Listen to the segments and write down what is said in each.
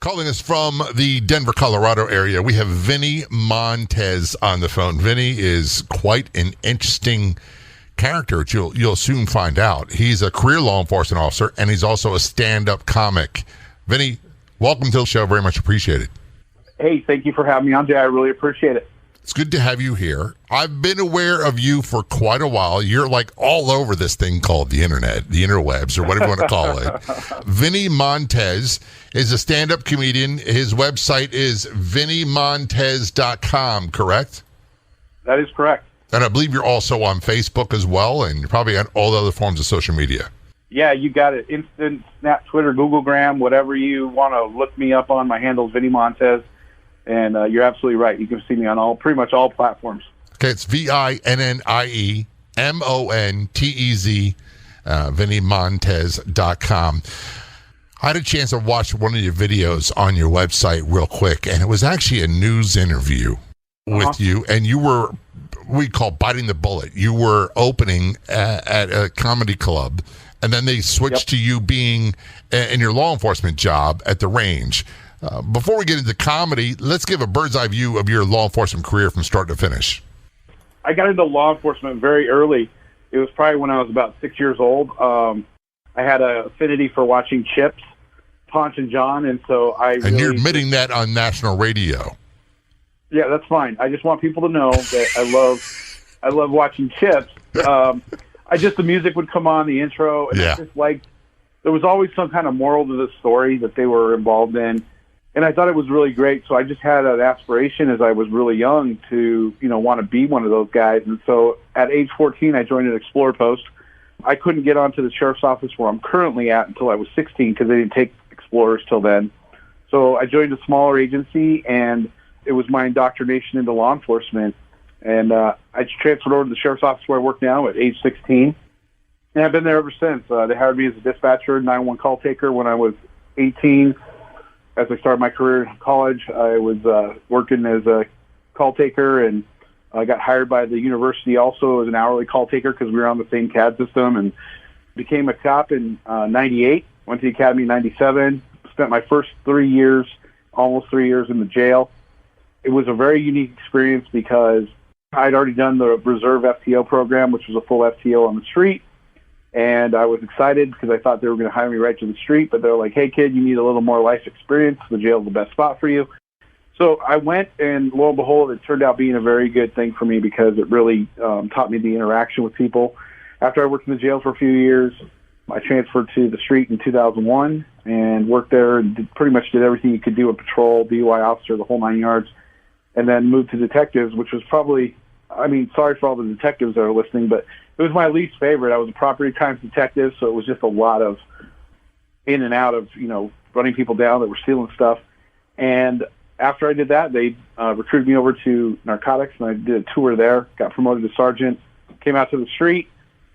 Calling us from the Denver, Colorado area, we have Vinnie Montez on the phone. Vinnie is quite an interesting character, which you'll soon find out. He's a career law enforcement officer, and he's also a stand-up comic. Vinnie, welcome to the show. Very much appreciated. Hey, thank you for having me on, Jay. I really appreciate it. It's good to have you here. I've been aware of you for quite a while. You're like all over this thing called the internet, the interwebs, or whatever you want to call it. Vinnie Montez is a stand-up comedian. His website is vinniemontez.com, correct? That is correct. And I believe you're also on Facebook as well, and you're probably on all the other forms of social media. Yeah, you got it. Instant, Snap, Twitter, Googlegram, whatever you want to look me up on. My handle is Vinnie Montez. And you're absolutely right. You can see me on pretty much all platforms. Okay, it's VINNIEMONTEZ, VinnieMontez.com. I had a chance to watch one of your videos on your website real quick, and it was actually a news interview with you, and you were, we call biting the bullet. You were opening at a comedy club, and then they switched to you being in your law enforcement job at the range. Before we get into comedy, let's give a bird's eye view of your law enforcement career from start to finish. I got into law enforcement very early. It was probably when I was about 6 years old. I had an affinity for watching Chips, Ponch and John, and so And you're admitting that on national radio. Yeah, that's fine. I just want people to know that I love watching Chips. The music would come on, the intro, and I just liked, there was always some kind of moral to the story that they were involved in. And I thought it was really great, so I just had an aspiration as I was really young to, want to be one of those guys. And so at age 14, I joined an Explorer post. I couldn't get onto the sheriff's office where I'm currently at until I was 16 because they didn't take Explorers till then. So I joined a smaller agency, and it was my indoctrination into law enforcement. And I transferred over to the sheriff's office where I work now at age 16. And I've been there ever since. They hired me as a dispatcher, 911 call taker when I was 18. As I started my career in college, I was working as a call taker, and I got hired by the university also as an hourly call taker because we were on the same CAD system, and became a cop in 98, went to the academy in 97, spent my first 3 years, almost 3 years in the jail. It was a very unique experience because I'd already done the reserve FTO program, which was a full FTO on the street. And I was excited because I thought they were going to hire me right to the street, but they're like, hey, kid, you need a little more life experience. The jail's the best spot for you. So I went, and lo and behold, it turned out being a very good thing for me because it really taught me the interaction with people. After I worked in the jail for a few years, I transferred to the street in 2001 and worked there and pretty much did everything you could do, a patrol, DUI officer, the whole 9 yards, and then moved to detectives, which was probably, sorry for all the detectives that are listening, but it was my least favorite. I was a property crimes detective, so it was just a lot of in and out of, running people down that were stealing stuff. And after I did that, they recruited me over to narcotics, and I did a tour there, got promoted to sergeant, came out to the street,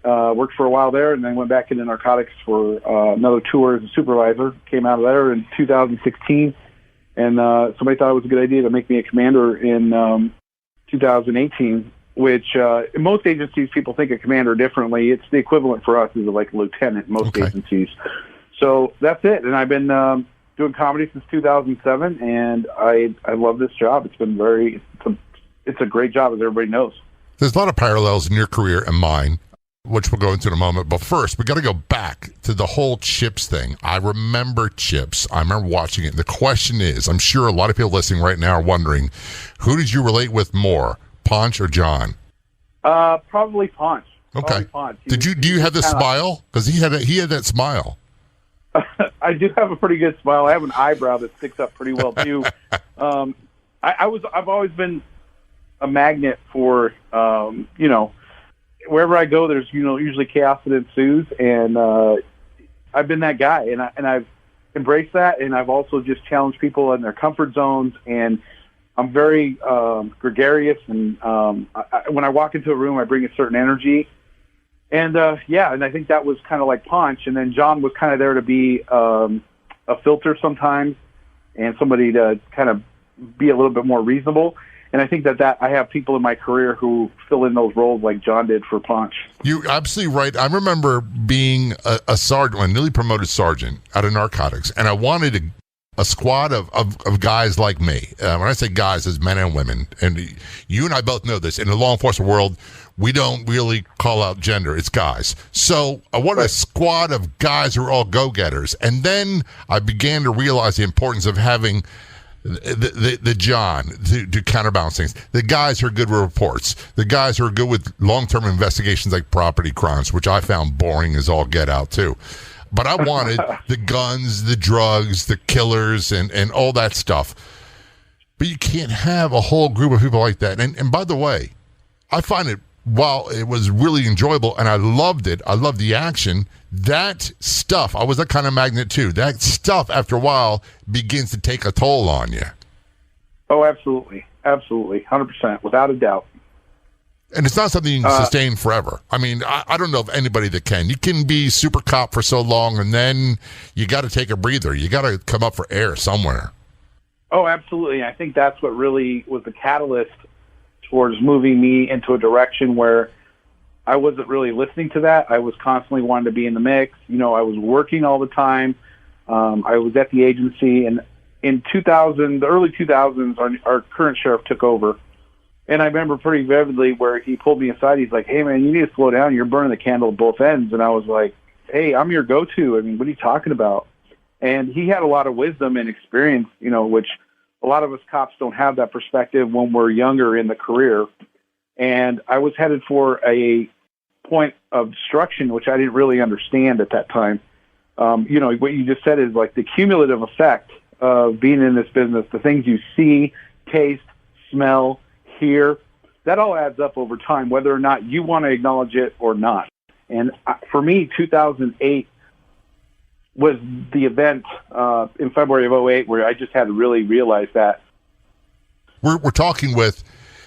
worked for a while there, and then went back into narcotics for another tour as a supervisor, came out of there in 2016. And somebody thought it was a good idea to make me a commander in 2018. Which in most agencies, people think of commander differently. It's the equivalent for us is like a lieutenant in most agencies. So that's it. And I've been doing comedy since 2007, and I love this job. It's been it's a great job, as everybody knows. There's a lot of parallels in your career and mine, which we'll go into in a moment. But first, we got to go back to the whole Chips thing. I remember Chips. I remember watching it. The question is, I'm sure a lot of people listening right now are wondering, who did you relate with more? Ponch or John? Probably Ponch. Okay. Ponch. Do you have the smile? Because he had that smile. I do have a pretty good smile. I have an eyebrow that sticks up pretty well too. I've always been a magnet for wherever I go, there's usually chaos that ensues, and I've been that guy, and I've embraced that, and I've also just challenged people in their comfort zones, and I'm very gregarious, and when I walk into a room, I bring a certain energy. And, and I think that was kind of like Ponch. And then John was kind of there to be a filter sometimes and somebody to kind of be a little bit more reasonable. And I think that I have people in my career who fill in those roles like John did for Ponch. You're absolutely right. I remember being a sergeant, a newly promoted sergeant out of narcotics, and I wanted to a squad of guys like me. When I say guys, it's men and women. And you and I both know this. In the law enforcement world, we don't really call out gender. It's guys. So I wanted a squad of guys who are all go-getters. And then I began to realize the importance of having the John to counterbalance things. The guys who are good with reports. The guys who are good with long-term investigations like property crimes, which I found boring as all get out too. But I wanted the guns, the drugs, the killers, and all that stuff. But you can't have a whole group of people like that. And by the way, I find it, while it was really enjoyable and I loved it, I loved the action, that stuff, I was that kind of magnet too. That stuff, after a while, begins to take a toll on you. Oh, absolutely. Absolutely. 100%, without a doubt. And it's not something you can sustain forever. I mean, I don't know of anybody that can. You can be super cop for so long, and then you got to take a breather. You got to come up for air somewhere. Oh, absolutely. I think that's what really was the catalyst towards moving me into a direction where I wasn't really listening to that. I was constantly wanting to be in the mix. You know, I was working all the time. I was at the agency, and in the early 2000s, our current sheriff took over. And I remember pretty vividly where he pulled me aside. He's like, "Hey, man, you need to slow down. You're burning the candle at both ends." And I was like, "Hey, I'm your go-to. I mean, what are you talking about?" And he had a lot of wisdom and experience, you know, which a lot of us cops don't have that perspective when we're younger in the career. And I was headed for a point of destruction, which I didn't really understand at that time. You know, what you just said is like the cumulative effect of being in this business, the things you see, taste, smell, hear, that all adds up over time, whether or not you want to acknowledge it or not. And for me, 2008 was the event in February of 2008 where I just had to really realize that. We're talking with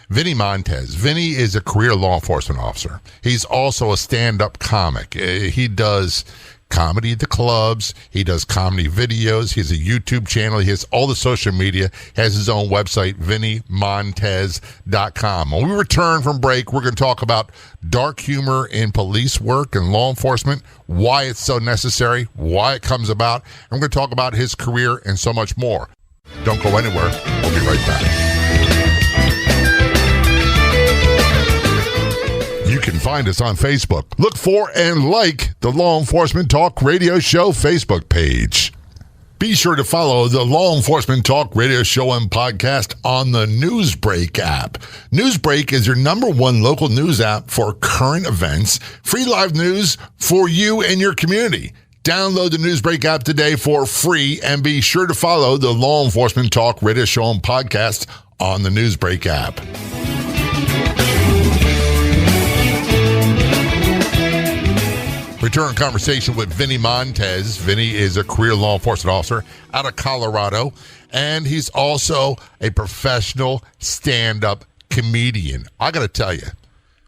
Vinnie Montez. Vinnie is a career law enforcement officer. He's also a stand-up comic. He does comedy at the clubs. He does comedy videos. He has a YouTube channel. He has all the social media. He has his own website, VinnieMontez.com. When we return from break, we're going to talk about dark humor in police work and law enforcement, why it's so necessary, why it comes about, and we're going to talk about his career and so much more. Don't go anywhere. We'll be right back. You can find us on Facebook. Look for and like the Law Enforcement Talk Radio Show Facebook page. Be sure to follow the Law Enforcement Talk Radio Show and podcast on the Newsbreak app. Newsbreak is your #1 local news app for current events, free live news for you and your community. Download the Newsbreak app today for free and be sure to follow the Law Enforcement Talk Radio Show and podcast on the Newsbreak app. Return conversation with Vinnie Montez. Vinnie is a career law enforcement officer out of Colorado, and he's also a professional stand-up comedian. I got to tell you,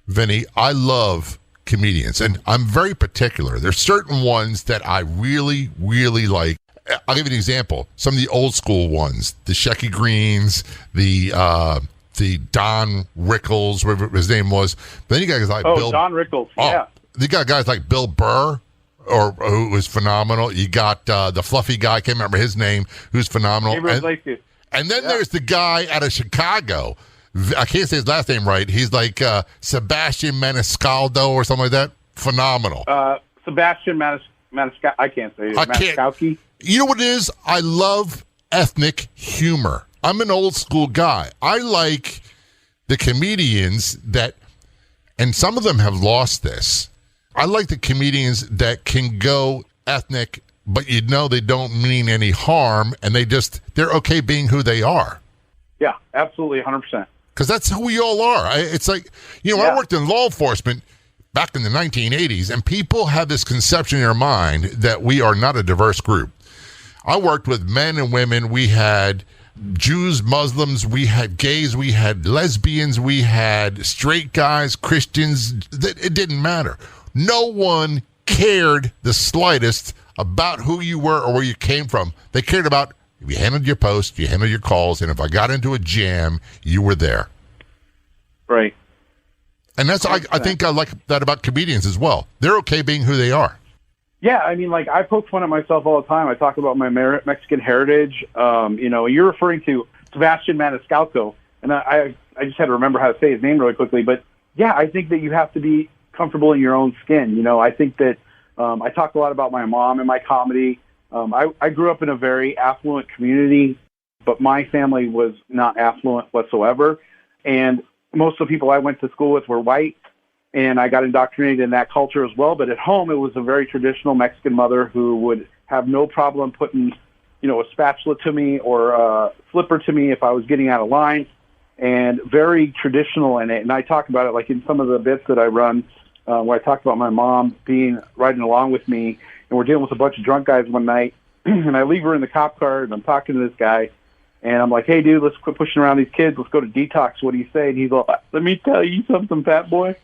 Vinnie, I love comedians, and I'm very particular. There's certain ones that I really, really like. I'll give you an example. Some of the old school ones, the Shecky Greens, the Don Rickles, whatever his name was. But then you got guys like Bill. Don Rickles, yeah. You got guys like Bill Burr, who was phenomenal. You got the fluffy guy, I can't remember his name, who's phenomenal. And then there's the guy out of Chicago. I can't say his last name right. He's like Sebastian Maniscalco or something like that. Phenomenal. Sebastian Maniscalco. I can't say it. Maniscalco. You know what it is? I love ethnic humor. I'm an old school guy. I like the comedians that, and some of them have lost this. I like the comedians that can go ethnic, but you know they don't mean any harm, and they're okay being who they are. Yeah, absolutely, 100%. Because that's who we all are. It's like, I worked in law enforcement back in the 1980s, and people have this conception in their mind that we are not a diverse group. I worked with men and women. We had Jews, Muslims, we had gays, we had lesbians, we had straight guys, Christians. It didn't matter. No one cared the slightest about who you were or where you came from. They cared about if you handled your post, you handled your calls, and if I got into a jam, you were there. Right. And that's I think I like that about comedians as well. They're okay being who they are. Yeah, I mean, like, I poke fun at myself all the time. I talk about my Mexican heritage. You're referring to Sebastian Maniscalco, and I just had to remember how to say his name really quickly. But, yeah, I think that you have to be comfortable in your own skin. You know, I think that I talk a lot about my mom in my comedy. I grew up in a very affluent community, but my family was not affluent whatsoever. And most of the people I went to school with were white, and I got indoctrinated in that culture as well. But at home, it was a very traditional Mexican mother who would have no problem putting, a spatula to me or a flipper to me if I was getting out of line, and very traditional in it. And I talk about it like in some of the bits that I run, where I talk about my mom riding along with me, and we're dealing with a bunch of drunk guys one night, and I leave her in the cop car, and I'm talking to this guy, and I'm like, hey, dude, let's quit pushing around these kids. Let's go to detox. What do you say? And he's like, let me tell you something, fat boy.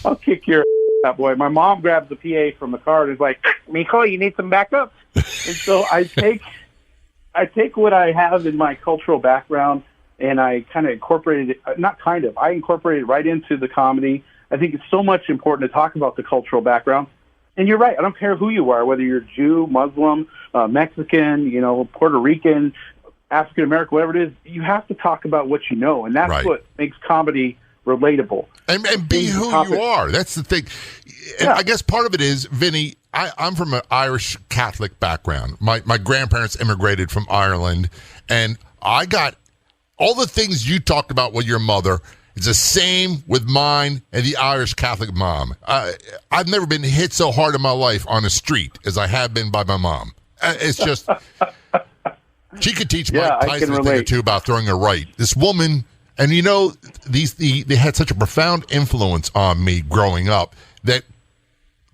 I'll kick your fat boy. My mom grabs the PA from the car and is like, Mijo, you need some backup. And so I take what I have in my cultural background, and I kind of incorporated it, I incorporated it right into the comedy. I think it's so much important to talk about the cultural background. And you're right. I don't care who you are, whether you're Jew, Muslim, Mexican, Puerto Rican, African American, whatever it is, you have to talk about what you know, and that's what makes comedy relatable. And be who you are. That's the thing. And I guess part of it is, Vinny, I'm from an Irish Catholic background. My grandparents immigrated from Ireland, and I got all the things you talked about with your mother. It's the same with mine and the Irish Catholic mom. I've never been hit so hard in my life on the street as I have been by my mom. It's just... She could teach Mike Tyson a thing or two about throwing a right. This woman, and they had such a profound influence on me growing up that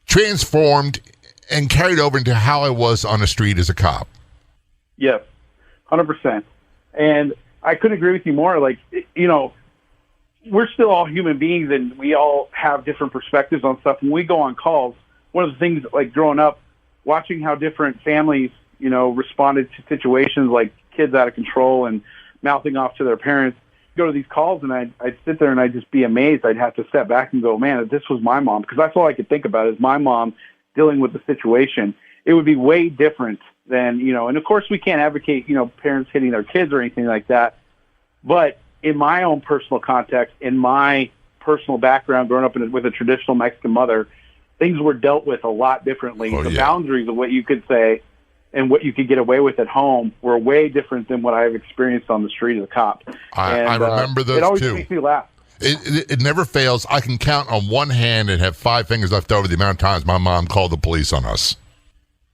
transformed and carried over into how I was on the street as a cop. Yes, 100%. And I couldn't agree with you more. Like, we're still all human beings, and we all have different perspectives on stuff. When we go on calls, one of the things, like growing up, watching how different families responded to situations like kids out of control and mouthing off to their parents, go to these calls, and I'd sit there and I'd just be amazed. I'd have to step back and go, man, if this was my mom, because that's all I could think about is my mom dealing with the situation. It would be way different than, and of course we can't advocate, parents hitting their kids or anything like that. But in my own personal context, in my personal background, growing up with a traditional Mexican mother, things were dealt with a lot differently. Boundaries of what you could say and what you could get away with at home were way different than what I've experienced on the street as a cop. I remember those, too. It always makes me laugh. It never fails. I can count on one hand and have 5 fingers left over the amount of times my mom called the police on us.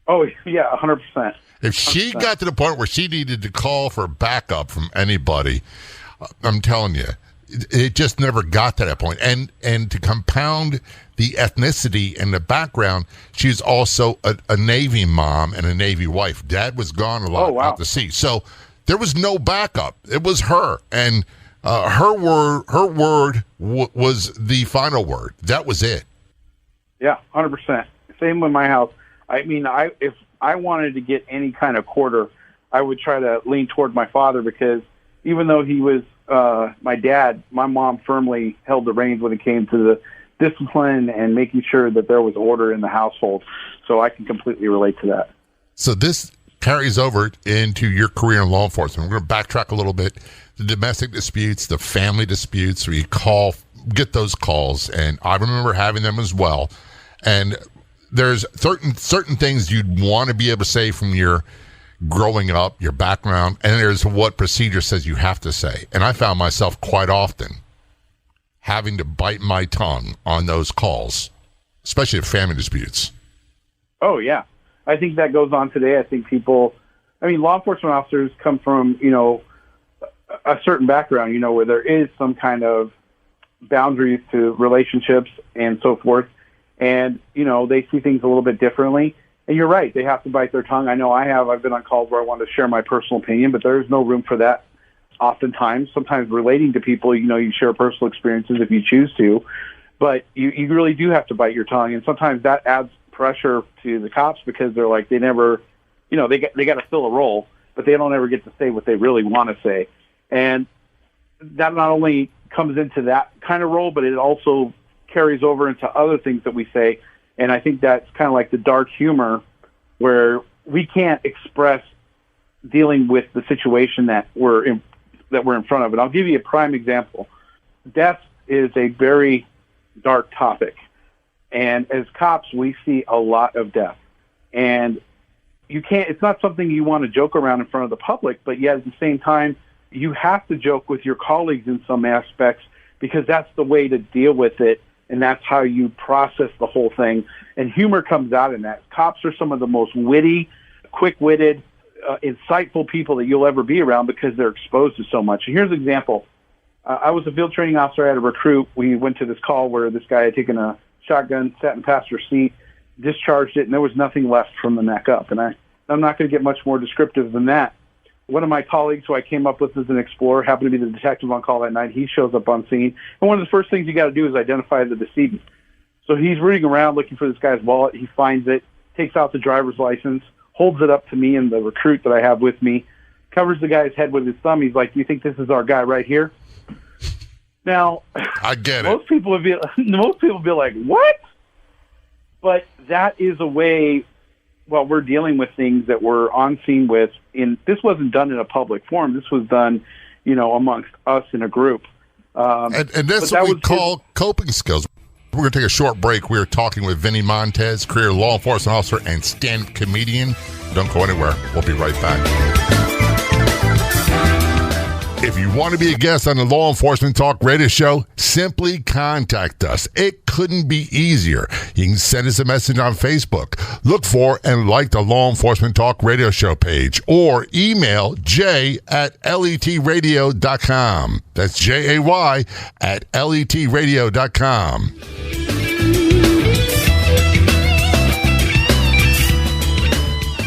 Oh, yeah, 100%. If she got to the point where she needed to call for backup from anybody, I'm telling you, it just never got to that point. And to compound the ethnicity and the background, she's also a Navy mom and a Navy wife. Dad was gone a lot out to sea. So there was no backup. It was her. And her word was the final word. That was it. Yeah, 100%. Same with my house. I mean, if I wanted to get any kind of quarter, I would try to lean toward my father, because even though he was my dad, my mom firmly held the reins when it came to the discipline and making sure that there was order in the household. So I can completely relate to that. So this carries over into your career in law enforcement. We're going to backtrack a little bit. The domestic disputes, the family disputes, where you get those calls, and I remember having them as well. And there's certain things you'd want to be able to say from your growing up, your background, and there's what procedure says you have to say. And I found myself quite often having to bite my tongue on those calls, especially at family disputes. Oh, yeah. I think that goes on today. I think law enforcement officers come from, a certain background, where there is some kind of boundaries to relationships and so forth. And, they see things a little bit differently. And you're right. They have to bite their tongue. I know I've been on calls where I wanted to share my personal opinion, but there's no room for that oftentimes. Sometimes relating to people, you share personal experiences if you choose to, but you really do have to bite your tongue. And sometimes that adds pressure to the cops, because they're like, they never, they got to fill a role, but they don't ever get to say what they really want to say. And that not only comes into that kind of role, but it also carries over into other things that we say. And I think that's kind of like the dark humor where we can't express dealing with the situation that we're in front of. And I'll give you a prime example. Death is a very dark topic. And as cops, we see a lot of death. And it's not something you want to joke around in front of the public, but yet at the same time, you have to joke with your colleagues in some aspects because that's the way to deal with it, and that's how you process the whole thing. And humor comes out in that. Cops are some of the most witty, quick-witted, insightful people that you'll ever be around because they're exposed to so much. And here's an example. I was a field training officer. I had a recruit. We went to this call where this guy had taken a shotgun, sat in the passenger seat, discharged it, and there was nothing left from the neck up. And I'm not going to get much more descriptive than that. One of my colleagues who I came up with as an explorer happened to be the detective on call that night. He shows up on scene. And one of the first things you got to do is identify the decedent. So he's rooting around looking for this guy's wallet. He finds it, takes out the driver's license, holds it up to me and the recruit that I have with me, covers the guy's head with his thumb. He's like, "Do you think this is our guy right here?" Now, I get it. Most people would be like, "What?" But that is a way. Well, we're dealing with things that we're on scene with. This wasn't done in a public forum. This was done, amongst us in a group. And that's what we call coping skills. We're going to take a short break. We're talking with Vinnie Montez, career law enforcement officer and stand-up comedian. Don't go anywhere. We'll be right back. If you want to be a guest on the Law Enforcement Talk radio show, simply contact us. It couldn't be easier. You can send us a message on Facebook. Look for and like the Law Enforcement Talk radio show page or email jay@letradio.com. That's JAY@letradio.com.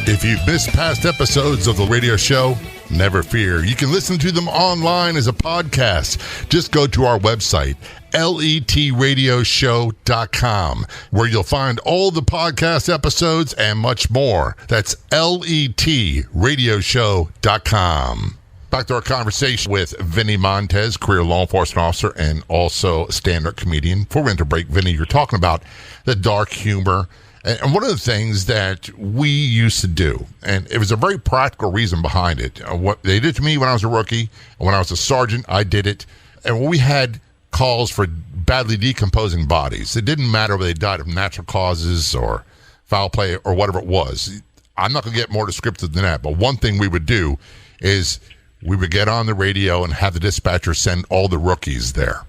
If you've missed past episodes of the radio show, never fear. You can listen to them online as a podcast. Just go to our website, letradioshow.com, where you'll find all the podcast episodes and much more. That's letradioshow.com. Back to our conversation with Vinnie Montez, career law enforcement officer and also stand-up comedian. Before we enter break, Vinnie, you're talking about the dark humor. And one of the things that we used to do, and it was a very practical reason behind it, what they did to me when I was a rookie, and when I was a sergeant, I did it. And when we had calls for badly decomposing bodies, it didn't matter whether they died of natural causes or foul play or whatever it was. I'm not going to get more descriptive than that, but one thing we would do is we would get on the radio and have the dispatcher send all the rookies there,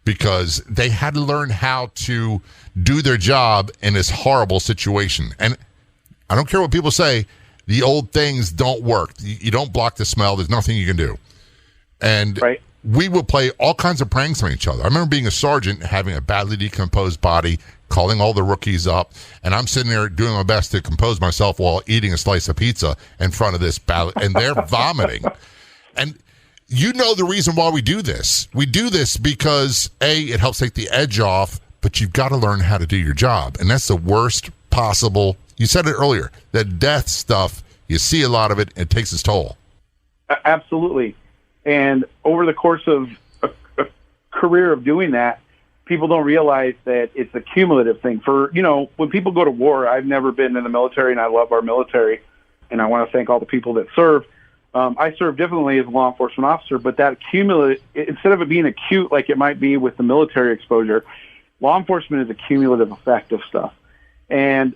because they had to learn how to do their job in this horrible situation. And I don't care what people say, the old things don't work. You don't block the smell. There's nothing you can do. And right. We would play all kinds of pranks on each other. I remember being a sergeant, having a badly decomposed body, calling all the rookies up, and I'm sitting there doing my best to compose myself while eating a slice of pizza in front of this ballot, and they're vomiting. And you know the reason why we do this. We do this because, A, it helps take the edge off, but you've got to learn how to do your job. And that's the worst possible. You said it earlier, that death stuff, you see a lot of it, it takes its toll. Absolutely. And over the course of a career of doing that, people don't realize that it's a cumulative thing. When people go to war, I've never been in the military, and I love our military, and I want to thank all the people that serve. I serve differently as a law enforcement officer, but that instead of it being acute like it might be with the military exposure, law enforcement is a cumulative effect of stuff. And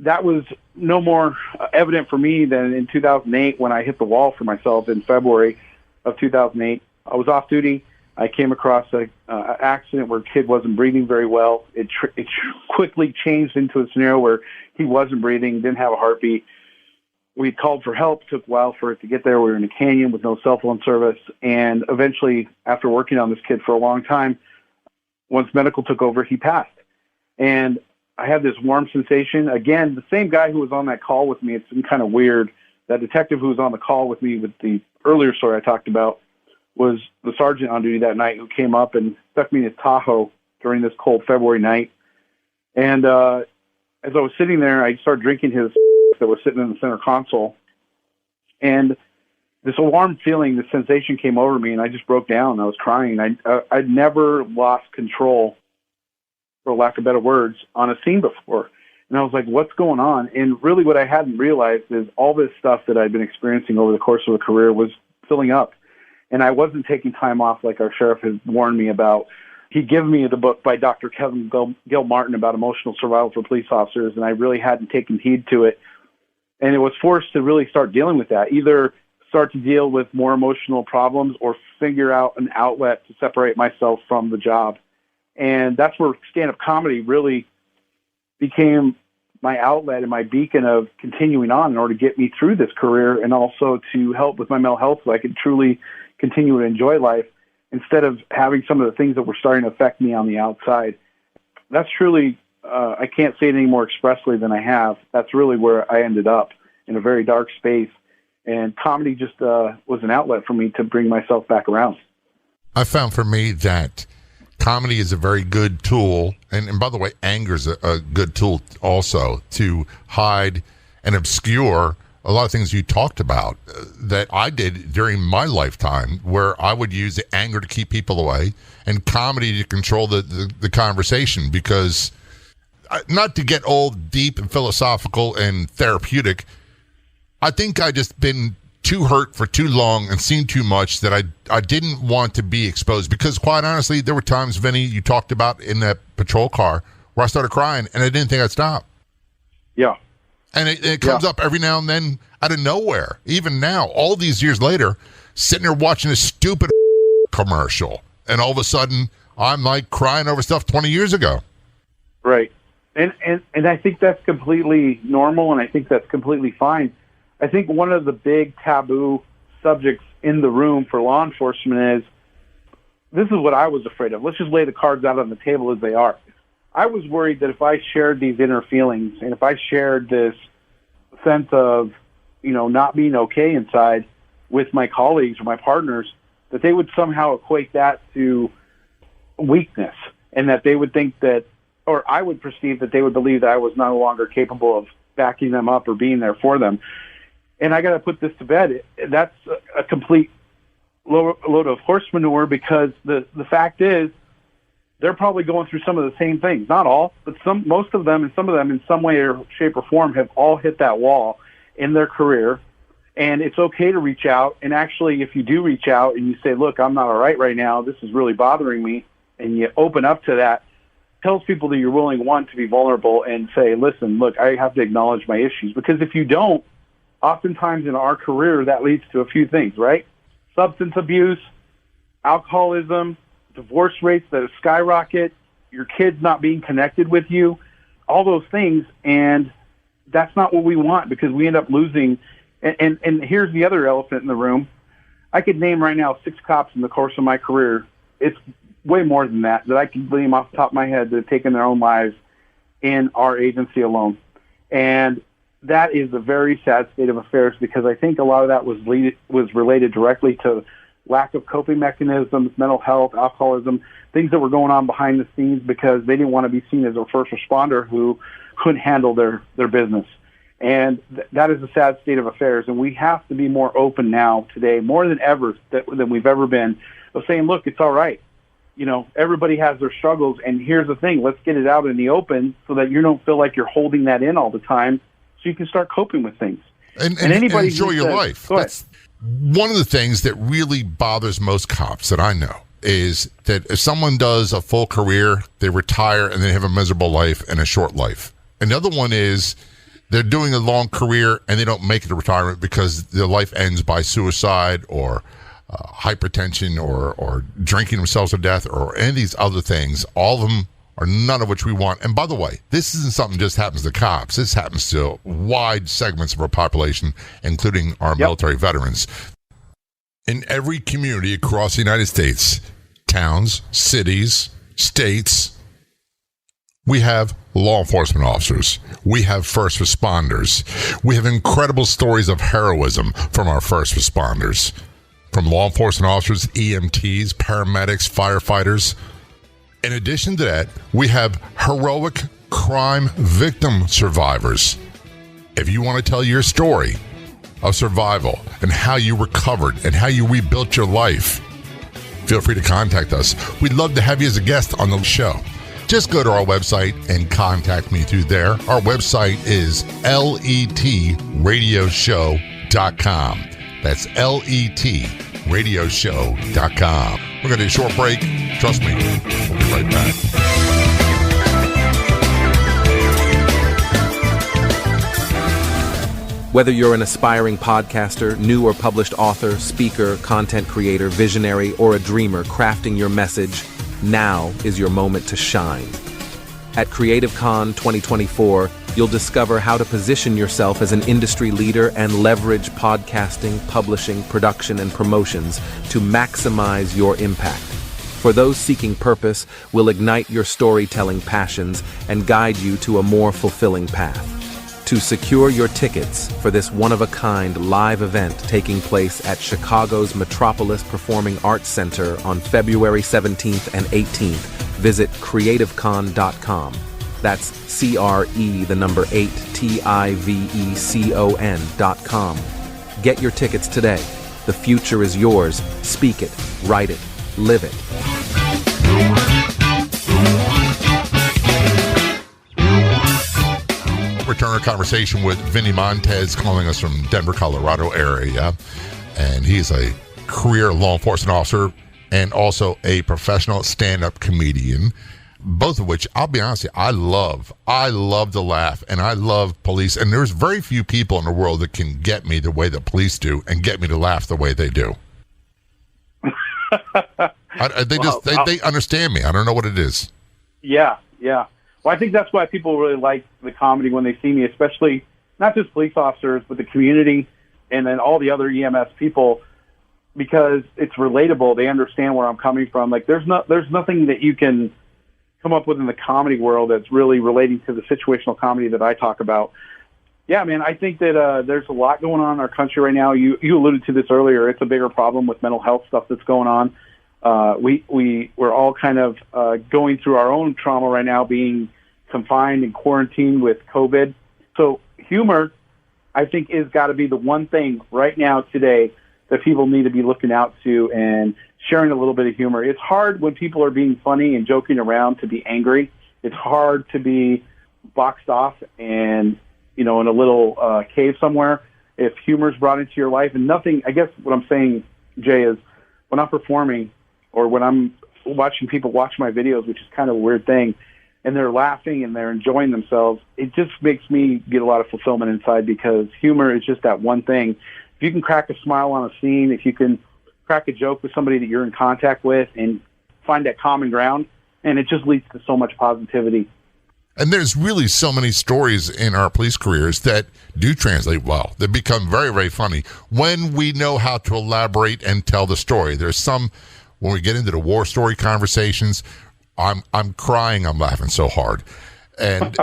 that was no more evident for me than in 2008 when I hit the wall for myself in February of 2008. I was off duty. I came across an accident where a kid wasn't breathing very well. It quickly changed into a scenario where he wasn't breathing, didn't have a heartbeat. We called for help. It took a while for it to get there. We were in a canyon with no cell phone service. And eventually, after working on this kid for a long time, once medical took over, he passed. And I had this warm sensation. Again, the same guy who was on that call with me, it's been kind of weird. That detective who was on the call with me with the earlier story I talked about was the sergeant on duty that night who came up and stuck me in his Tahoe during this cold February night. And as I was sitting there, I started drinking his that was sitting in the center console. And this alarm feeling, this sensation came over me, and I just broke down. I was crying. I'd never lost control for lack of better words, on a scene before. And I was like, what's going on? And really what I hadn't realized is all this stuff that I'd been experiencing over the course of a career was filling up. And I wasn't taking time off like our sheriff had warned me about. He'd given me the book by Dr. Kevin Gil-Martin about emotional survival for police officers, and I really hadn't taken heed to it. And it was forced to really start dealing with that, either start to deal with more emotional problems or figure out an outlet to separate myself from the job. And that's where stand-up comedy really became my outlet and my beacon of continuing on in order to get me through this career and also to help with my mental health so I could truly continue to enjoy life instead of having some of the things that were starting to affect me on the outside. That's truly, I can't say it any more expressly than I have. That's really where I ended up, in a very dark space. And comedy just was an outlet for me to bring myself back around. I found for me that comedy is a very good tool, and by the way, anger is a good tool also to hide and obscure a lot of things you talked about that I did during my lifetime, where I would use the anger to keep people away and comedy to control the conversation, because not to get all deep and philosophical and therapeutic, I think I just been too hurt for too long and seen too much that I didn't want to be exposed, because quite honestly, there were times, Vinny, you talked about in that patrol car where I started crying and I didn't think I'd stop. Yeah. And it comes up every now and then out of nowhere. Even now, all these years later, sitting there watching a stupid commercial, and all of a sudden I'm like crying over stuff 20 years ago. Right. And I think that's completely normal, and I think that's completely fine. I think one of the big taboo subjects in the room for law enforcement is, this is what I was afraid of. Let's just lay the cards out on the table as they are. I was worried that if I shared these inner feelings and if I shared this sense of, not being okay inside with my colleagues or my partners, that they would somehow equate that to weakness, and that they would think that, or I would perceive that they would believe that I was no longer capable of backing them up or being there for them. And I got to put this to bed. That's a complete load of horse manure, because the fact is, they're probably going through some of the same things. Not all, but most of them, and some of them in some way or shape or form have all hit that wall in their career. And it's okay to reach out. And actually, if you do reach out and you say, look, I'm not all right now, this is really bothering me, and you open up to that, tells people that you're willing, one, to be vulnerable and say, listen, look, I have to acknowledge my issues. Because if you don't, oftentimes in our career, that leads to a few things, right? Substance abuse, alcoholism, divorce rates that skyrocket, your kids not being connected with you, all those things. And that's not what we want, because we end up losing. And here's the other elephant in the room. I could name right now 6 cops in the course of my career. It's way more than that I can name off the top of my head that have taken their own lives in our agency alone. And that is a very sad state of affairs, because I think a lot of that was related directly to lack of coping mechanisms, mental health, alcoholism, things that were going on behind the scenes, because they didn't want to be seen as a first responder who couldn't handle their business. And that is a sad state of affairs. And we have to be more open now today, more than ever, than we've ever been, of saying, look, it's all right. Everybody has their struggles. And here's the thing, let's get it out in the open so that you don't feel like you're holding that in all the time, so you can start coping with things. And anybody enjoy your life. That's one of the things that really bothers most cops that I know, is that if someone does a full career, they retire and they have a miserable life and a short life. Another one is they're doing a long career and they don't make it to retirement because their life ends by suicide or hypertension or drinking themselves to death or any of these other things. All of them are none of which we want. And by the way, this isn't something that just happens to cops. This happens to wide segments of our population, including our military veterans. In every community across the United States, towns, cities, states, we have law enforcement officers. We have first responders. We have incredible stories of heroism from our first responders, from law enforcement officers, EMTs, paramedics, firefighters. In addition to that, we have heroic crime victim survivors. If you want to tell your story of survival and how you recovered and how you rebuilt your life, feel free to contact us. We'd love to have you as a guest on the show. just go to our website and contact me through there. Our website is letradioshow.com. That's letradioshow.com. We're going to do a short break. Trust me, we'll be right back. Whether you're an aspiring podcaster, new or published author, speaker, content creator, visionary, or a dreamer crafting your message, now is your moment to shine. At CreativeCon 2024, you'll discover how to position yourself as an industry leader and leverage podcasting, publishing, production, and promotions to maximize your impact. For those seeking purpose, we'll ignite your storytelling passions and guide you to a more fulfilling path. To secure your tickets for this one-of-a-kind live event taking place at Chicago's Metropolis Performing Arts Center on February 17th and 18th, visit creativecon.com. That's CRE8TIVECON.com. Get your tickets today. The future is yours. Speak it, write it, live it. Return our conversation with Vinnie Montez, calling us from Denver, Colorado area. And he's a career law enforcement officer and also a professional stand-up comedian, both of which, I'll be honest with you, I love to laugh, and I love police. And there's very few people in the world that can get me the way that police do and get me to laugh the way they do. They understand me. I don't know what it is. Yeah. Well, I think that's why people really like the comedy when they see me, especially not just police officers, but the community and then all the other EMS people, because it's relatable. They understand where I'm coming from. Like there's nothing that you can come up with in the comedy world that's really relating to the situational comedy that I talk about. Yeah, man, I think that there's a lot going on in our country right now. You alluded to this earlier. It's a bigger problem with mental health stuff that's going on. We're all kind of going through our own trauma right now, being confined and quarantined with COVID. So humor, I think, is got to be the one thing right now today that people need to be looking out to and sharing a little bit of humor. It's hard when people are being funny and joking around to be angry. It's hard to be boxed off and, in a little cave somewhere. If humor is brought into your life and nothing, I guess what I'm saying, Jay, is when I'm performing or when I'm watching people watch my videos, which is kind of a weird thing, and they're laughing and they're enjoying themselves, it just makes me get a lot of fulfillment inside, because humor is just that one thing. If you can crack a smile on a scene, if you can crack a joke with somebody that you're in contact with and find that common ground, and it just leads to so much positivity. And there's really so many stories in our police careers that do translate well. They become very, very funny when we know how to elaborate and tell the story. There's some, when we get into the war story conversations, I'm crying, I'm laughing so hard. And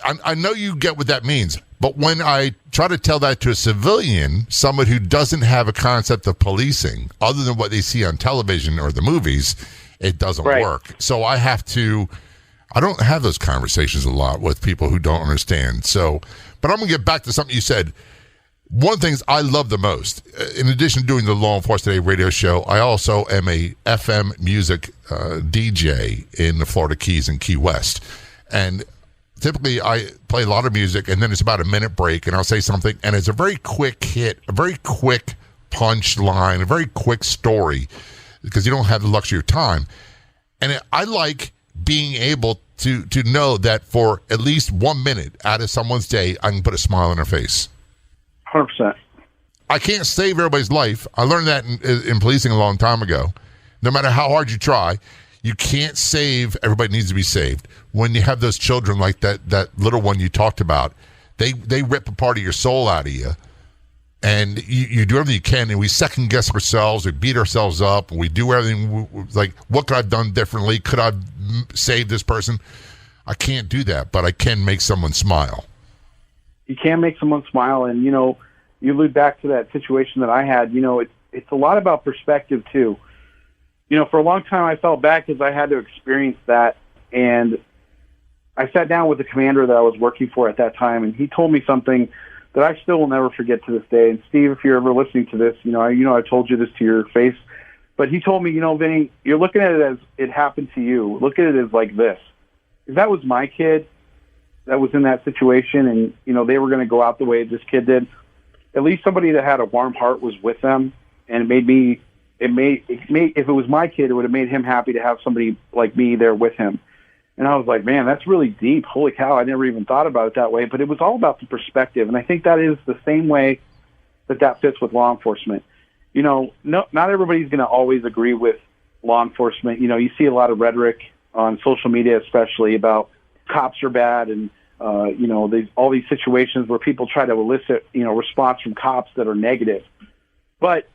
I know you get what that means, but when I try to tell that to a civilian, someone who doesn't have a concept of policing other than what they see on television or the movies, it doesn't work. So I don't have those conversations a lot with people who don't understand. So, but I'm going to get back to something you said. One of the things I love the most, in addition to doing the Law Enforcement Today radio show, I also am a FM music DJ in the Florida Keys and Key West. And typically I play a lot of music, and then it's about a minute break, and I'll say something, and it's a very quick hit, a very quick punch line, a very quick story, because you don't have the luxury of time. And I like being able to know that for at least 1 minute out of someone's day, I can put a smile on their face. 100%. I can't save everybody's life. I learned that in policing a long time ago. No matter how hard you try, you can't save. Everybody needs to be saved. When you have those children like that little one you talked about, they rip a part of your soul out of you. And you do everything you can, and we second guess ourselves, we beat ourselves up, we do everything like, what could I have done differently? Could I have saved this person? I can't do that, but I can make someone smile. You can make someone smile, and you allude back to that situation that I had. It's a lot about perspective too. For a long time I felt bad because I had to experience that, and I sat down with the commander that I was working for at that time, and he told me something that I still will never forget to this day. And Steve, if you're ever listening to this, I told you this to your face, but he told me, Vinny, you're looking at it as it happened to you. Look at it as like this. if that was my kid that was in that situation and, you know, they were going to go out the way this kid did, at least somebody that had a warm heart was with them. And if it was my kid, it would have made him happy to have somebody like me there with him. And I was like, man, that's really deep. Holy cow, I never even thought about it that way. But it was all about the perspective. And I think that is the same way that fits with law enforcement. You know, not everybody's going to always agree with law enforcement. You know, you see a lot of rhetoric on social media, especially about cops are bad and, you know, all these situations where people try to elicit, you know, response from cops that are negative. But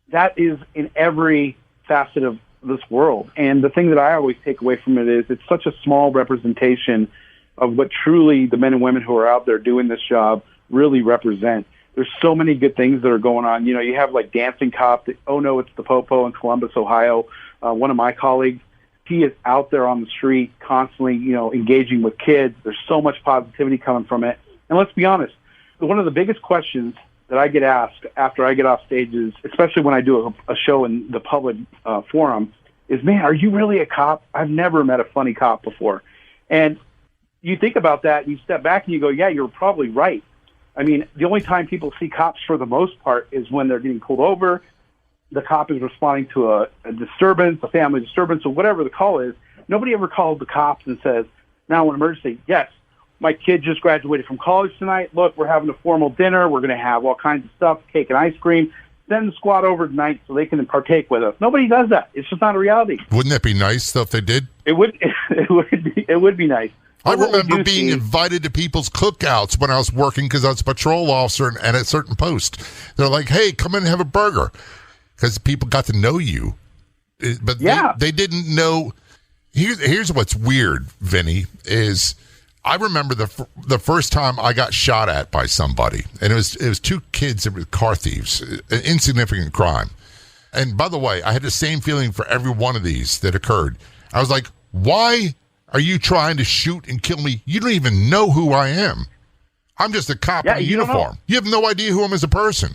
that is in every facet of this world. And the thing that I always take away from it is it's such a small representation of what truly the men and women who are out there doing this job really represent. There's so many good things that are going on. You know, you have like dancing cops. Oh no, it's the Popo in Columbus, Ohio. One of my colleagues, he is out there on the street constantly, you know, engaging with kids. There's so much positivity coming from it. And let's be honest, one of the biggest questions that I get asked after I get off stages, especially when I do a show in the public forum, is, man, are you really a cop? I've never met a funny cop before. And you think about that, you step back and you go, yeah, you're probably right. I mean, the only time people see cops for the most part is when they're getting pulled over, the cop is responding to a disturbance, a family disturbance, or whatever the call is. Nobody ever calls the cops and says, now an emergency, yes, my kid just graduated from college tonight. Look, we're having a formal dinner. We're going to have all kinds of stuff, cake and ice cream. Send the squad over tonight so they can partake with us. Nobody does that. It's just not a reality. Wouldn't that be nice, though, if they did? It would be nice. I remember being invited to people's cookouts when I was working because I was a patrol officer and at a certain post. They're like, hey, come in and have a burger, because people got to know you. But they didn't know. Here's what's weird, Vinny, is I remember the first time I got shot at by somebody, and it was two kids that were car thieves, an insignificant crime. And by the way, I had the same feeling for every one of these that occurred. I was like, why are you trying to shoot and kill me? You don't even know who I am. I'm just a cop in a uniform. You have no idea who I am as a person.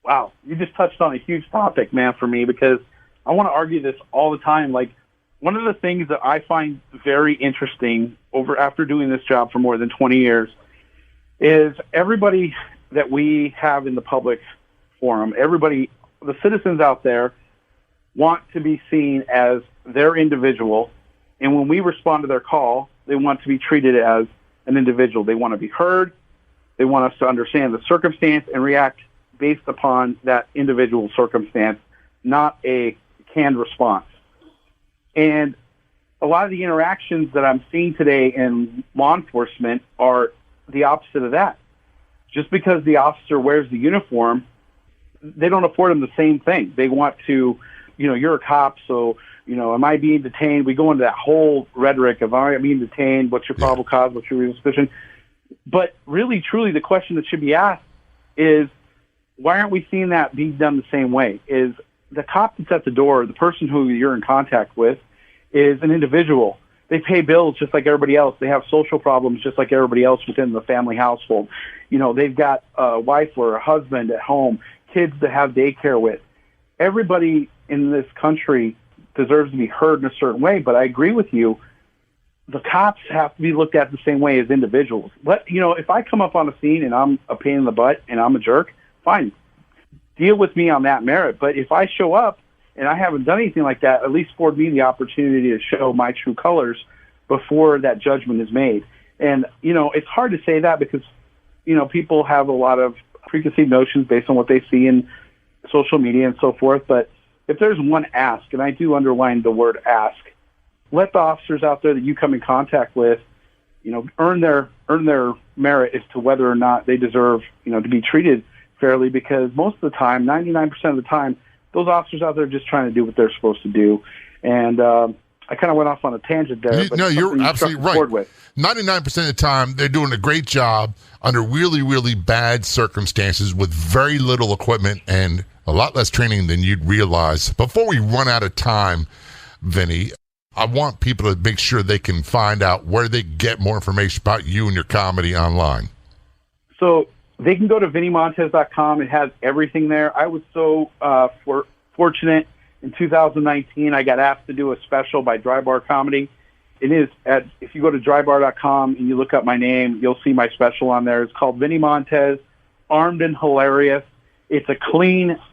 Wow, you just touched on a huge topic, man, for me, because I want to argue this all the time. Like, one of the things that I find very interesting after doing this job for more than 20 years is everybody that we have in the public forum, the citizens out there want to be seen as their individual. And when we respond to their call, they want to be treated as an individual. They want to be heard. They want us to understand the circumstance and react based upon that individual circumstance, not a canned response. And a lot of the interactions that I'm seeing today in law enforcement are the opposite of that. Just because the officer wears the uniform, they don't afford them the same thing. They want to, you're a cop, so, am I being detained? We go into that whole rhetoric of, am I being detained? What's your probable cause? What's your reasonable suspicion? But really, truly, the question that should be asked is, why aren't we seeing that being done the same way? Is the cop that's at the door, the person who you're in contact with, is an individual. They pay bills just like everybody else. They have social problems just like everybody else within the family household. They've got a wife or a husband at home, kids to have daycare with. Everybody in this country deserves to be heard in a certain way, but I agree with you. The cops have to be looked at the same way as individuals. If I come up on a scene and I'm a pain in the butt and I'm a jerk, fine. Deal with me on that merit. But if I show up and I haven't done anything like that, at least afford me the opportunity to show my true colors before that judgment is made. And, it's hard to say that because, people have a lot of preconceived notions based on what they see in social media and so forth. But if there's one ask, and I do underline the word ask, let the officers out there that you come in contact with, earn their merit as to whether or not they deserve, to be treated fairly, because most of the time, 99% of the time, those officers out there are just trying to do what they're supposed to do. And I kind of went off on a tangent there. You're absolutely right. 99% of the time, they're doing a great job under really, really bad circumstances with very little equipment and a lot less training than you'd realize. Before we run out of time, Vinny, I want people to make sure they can find out where they get more information about you and your comedy online. So they can go to VinnieMontez.com. It has everything there. I was so fortunate in 2019. I got asked to do a special by Dry Bar Comedy, it is if you go to drybar.com and you look up my name, you'll see my special on there. It's called Vinnie Montez, Armed and Hilarious. It's a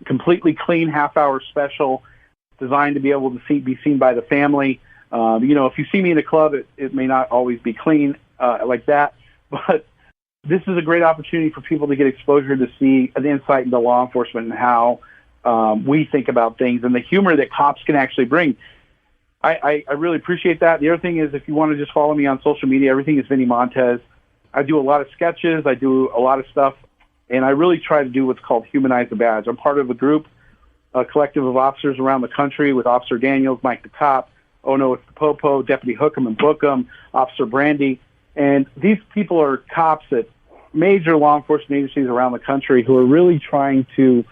completely clean half-hour special designed to be able to be seen by the family. If you see me in a club, it may not always be clean like that, but this is a great opportunity for people to get exposure to see an insight into law enforcement and how we think about things and the humor that cops can actually bring. I really appreciate that. The other thing is, if you want to just follow me on social media, everything is Vinnie Montez. I do a lot of sketches. I do a lot of stuff, and I really try to do what's called humanize the badge. I'm part of a group, a collective of officers around the country with Officer Daniels, Mike the Cop, Oh No, It's the Popo, Deputy Hookham and Bookham, Officer Brandy. And these people are cops at major law enforcement agencies around the country who are really trying to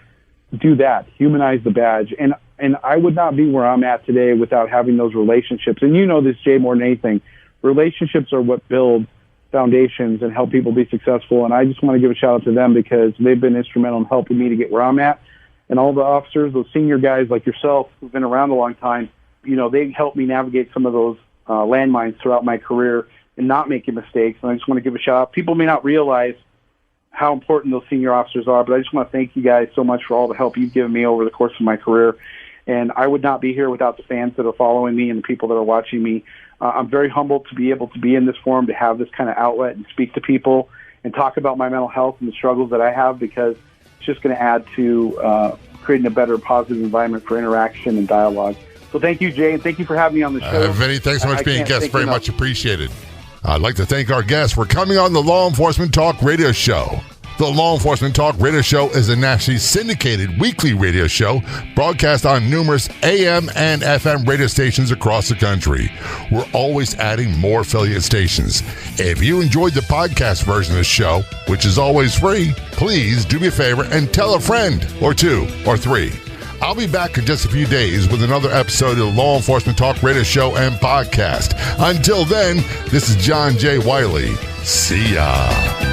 do that, humanize the badge. And I would not be where I'm at today without having those relationships. And you know this, Jay, more than anything. Relationships are what build foundations and help people be successful. And I just want to give a shout out to them because they've been instrumental in helping me to get where I'm at. And all the officers, those senior guys like yourself who've been around a long time, they helped me navigate some of those landmines throughout my career and not making mistakes. And I just want to give a shout out. People may not realize how important those senior officers are, but I just want to thank you guys so much for all the help you've given me over the course of my career. And I would not be here without the fans that are following me and the people that are watching me. I'm very humbled to be able to be in this forum, to have this kind of outlet and speak to people and talk about my mental health and the struggles that I have, because it's just going to add to creating a better, positive environment for interaction and dialogue. So thank you, Jay, and thank you for having me on the show. Vinny, thanks so much for being a guest. Very much appreciated. I'd like to thank our guests for coming on the Law Enforcement Talk Radio Show. The Law Enforcement Talk Radio Show is a nationally syndicated weekly radio show broadcast on numerous AM and FM radio stations across the country. We're always adding more affiliate stations. If you enjoyed the podcast version of the show, which is always free, please do me a favor and tell a friend or two or three. I'll be back in just a few days with another episode of the Law Enforcement Talk Radio Show and Podcast. Until then, this is John J. Wiley. See ya.